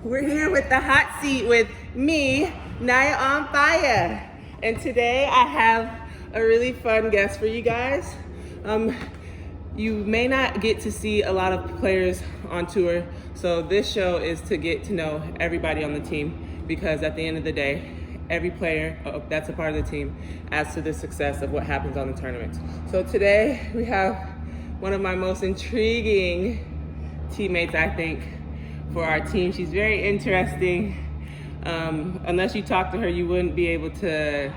We're here with the hot seat with me, Naya on Fire. And today I have a really fun guest for you guys. You may not get to see a lot of players on tour, so this show is to get to know everybody on the team, because at the end of the day, every player that's a part of the team adds to the success of what happens on the tournament. So today we have one of my most intriguing teammates, I think, for our team. She's very interesting. Unless you talk to her, you wouldn't be able to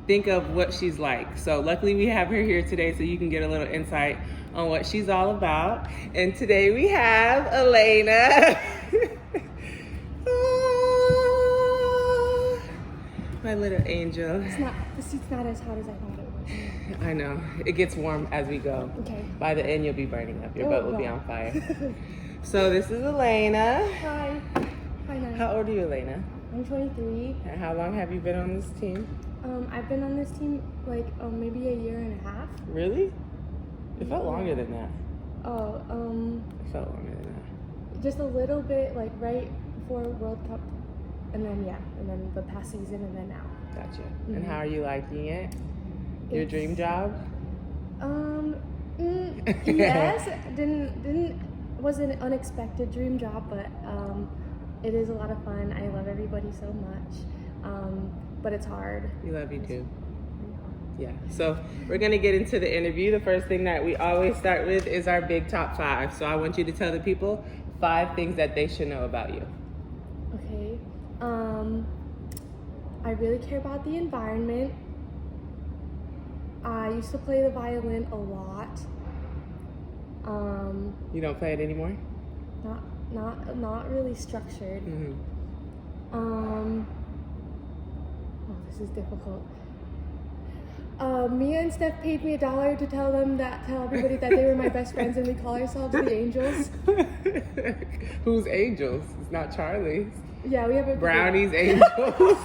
think of what she's like. So luckily we have her here today so you can get a little insight on what she's all about. And today we have ALENA. Oh, my little angel. The seat's not as hot as I thought it was. I know. It gets warm as we go. Okay. By the end, you'll be burning up. Your butt will be on fire. So this is ALENA. Hi. Hi, Naya. How old are you, ALENA? I'm 23. And how long have you been on this team? I've been on this team like maybe a year and a half. Really? It felt longer than that. Oh, It felt longer than that. just a little bit, like right before World Cup, and then the past season, and then now. Gotcha. And how are you liking it? Your dream job? Yes. Was an unexpected dream job, but it is a lot of fun. I love everybody so much, but it's hard. We love you too. Yeah. So we're gonna get into the interview. The first thing that we always start with is our big top 5. So I want you to tell the people 5 things that they should know about you. Okay. I really care about the environment. I used to play the violin a lot. You don't play it anymore? Not really structured. Mm-hmm. Oh, this is difficult. Mia and Steph paid me $1 to tell everybody that they were my best friends, and we call ourselves the Angels. Who's Angels? It's not Charlie's. Yeah, we have a Brownie's Angels.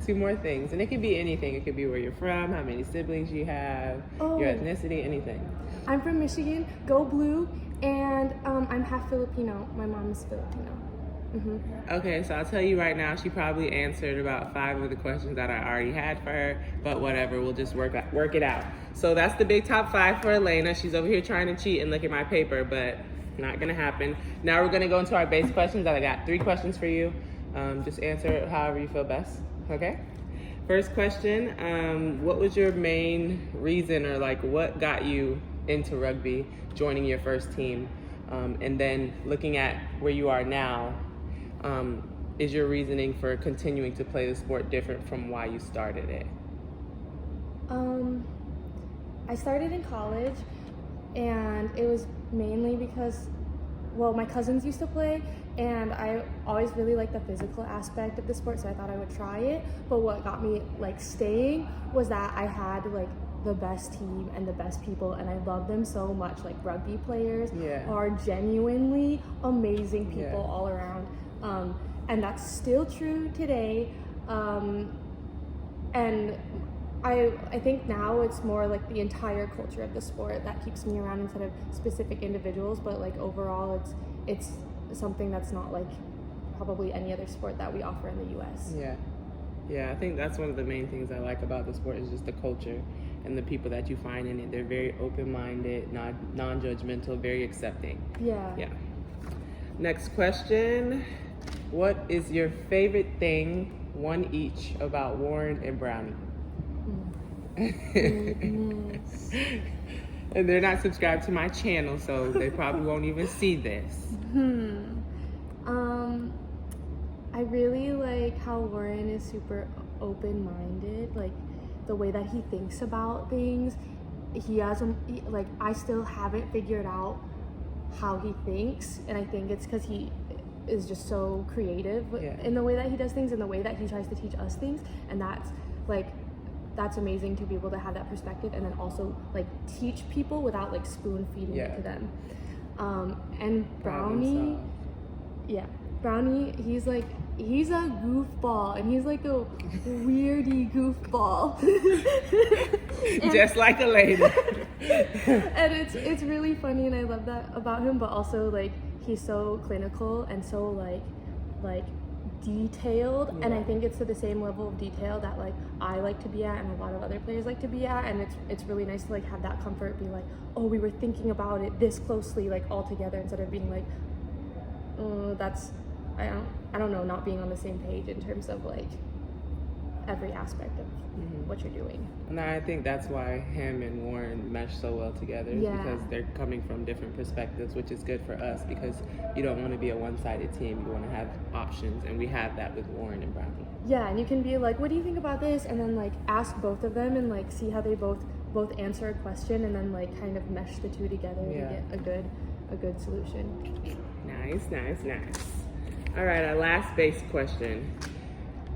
2 more things, and it could be anything. It could be where you're from, how many siblings you have, your ethnicity, anything. I'm from Michigan. Go Blue, and I'm half Filipino. My mom is Filipino. Mm-hmm. Okay, so I'll tell you right now, she probably answered about 5 of the questions that I already had for her, but whatever, we'll just work it out. So that's the big top 5 for ALENA. She's over here trying to cheat and look at my paper, but not gonna happen. Now we're gonna go into our base questions. I got 3 questions for you. Just answer it however you feel best, okay? First question, what was your main reason, or like what got you into rugby, joining your first team? And then looking at where you are now, is your reasoning for continuing to play the sport different from why you started it? I started in college, and it was mainly because, well, my cousins used to play, and I always really liked the physical aspect of the sport, so I thought I would try it. But what got me like staying was that I had like the best team and the best people, and I love them so much. Like, rugby players are genuinely amazing people all around, and that's still true today. And I think now it's more like the entire culture of the sport that keeps me around instead of specific individuals. But like overall, it's something that's not like probably any other sport that we offer in the U.S. Yeah, I think that's one of the main things I like about the sport is just the culture and the people that you find in it. They're very open-minded, non-judgmental, very accepting. Yeah. Next question. What is your favorite thing, 1 each, about Warren and Brownie? And they're not subscribed to my channel, so they probably won't even see this. I really like how Warren is super open-minded, like the way that he thinks about things. I still haven't figured out how he thinks, and I think it's because he is just so creative in the way that he does things and the way that he tries to teach us things, and that's amazing to be able to have that perspective and then also like teach people without like spoon feeding it to them. And Brownie, Brownie, he's a goofball, and he's like a weirdy goofball. Just like Alena. And it's really funny, and I love that about him. But also, like, he's so clinical and so like detailed, and I think it's to the same level of detail that like I like to be at, and a lot of other players like to be at. And it's really nice to like have that comfort, be like, oh, we were thinking about it this closely, like all together, instead of being like, that's I don't know, not being on the same page in terms of like every aspect of what you're doing. And I think that's why him and Warren mesh so well together, because they're coming from different perspectives, which is good for us because you don't want to be a one-sided team. You want to have options, and we have that with Warren and Brownie. Yeah, and you can be like, what do you think about this? And then like ask both of them and like see how they both answer a question, and then like kind of mesh the two together to get a good solution. Nice. All right, our last base question.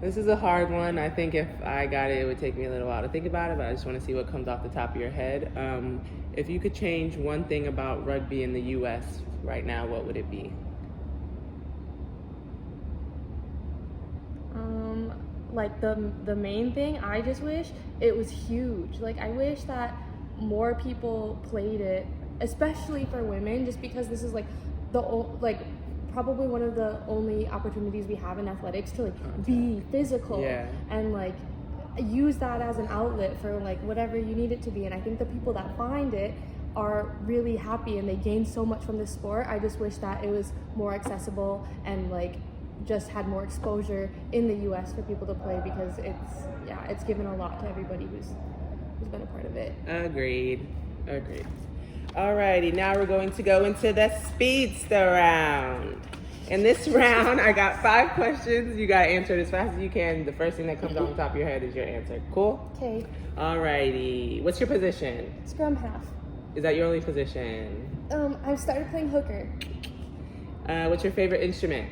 This is a hard one. I think if I got it, it would take me a little while to think about it, but I just want to see what comes off the top of your head. If you could change one thing about rugby in the U.S. right now, what would it be? Like the main thing, I just wish it was huge. Like, I wish that more people played it, especially for women, just because this is like probably one of the only opportunities we have in athletics to like be physical and like use that as an outlet for like whatever you need it to be. And I think the people that find it are really happy and they gain so much from this sport. I just wish that it was more accessible and like just had more exposure in the US for people to play, because it's given a lot to everybody who's been a part of it. Agreed. Alrighty, now we're going to go into the speedster round. In this round, I got 5 questions. You gotta answer it as fast as you can. The first thing that comes on the top of your head is your answer. Cool? Okay. Alrighty. What's your position? Scrum half. Is that your only position? I've started playing hooker. What's your favorite instrument?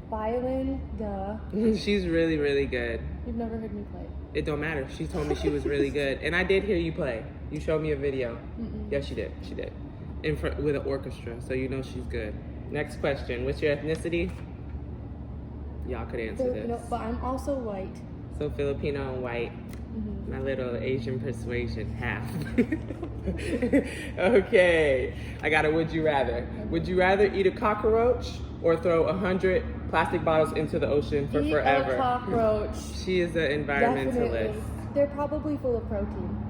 Violin, duh. She's really, really good. You've never heard me play. It don't matter. She told me she was really good. And I did hear you play. You showed me a video. Yes, she did. With an orchestra, so you know she's good. Next question. What's your ethnicity? Y'all could answer Filipino, this. but I'm also white. So Filipino and white. My little Asian persuasion, half. Okay. I got a would you rather. Would you rather eat a cockroach or throw 100 plastic bottles into the ocean for forever? Eat a cockroach. She is an environmentalist. Definitely. They're probably full of protein.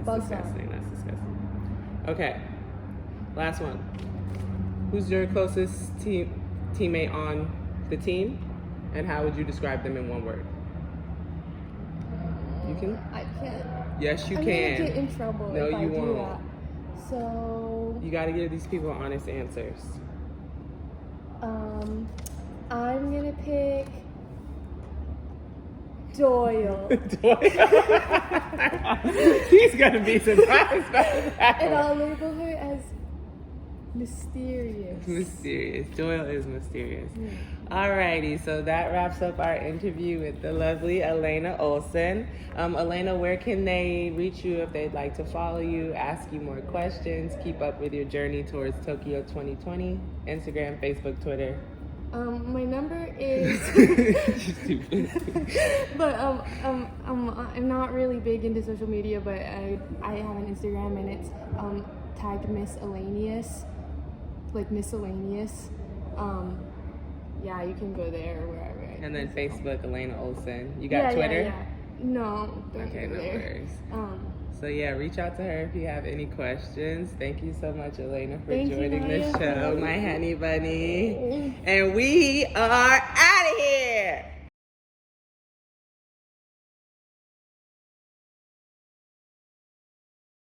That's disgusting. Okay. Last one. Who's your closest teammate on the team, and how would you describe them in one word? You can? I can't. Yes, you I'm can. gonna get in trouble if I do that. So you got to give these people honest answers. I'm gonna pick Doyle. He's gonna be surprised by that. And I'll label her as mysterious. Doyle is mysterious. Alrighty, so that wraps up our interview with the lovely ALENA OLSEN. ALENA, where can they reach you if they'd like to follow you, ask you more questions, keep up with your journey towards Tokyo 2020? Instagram, Facebook, Twitter. My number is but I'm not really big into social media, but I have an Instagram, and it's tagged miscellaneous, like miscellaneous. Yeah, you can go there or wherever. And then Facebook, ALENA OLSEN. You got Twitter? Yeah. No. Okay, no worries. So yeah, reach out to her if you have any questions. Thank you so much, ALENA, for joining the show, my honey bunny. And we are out.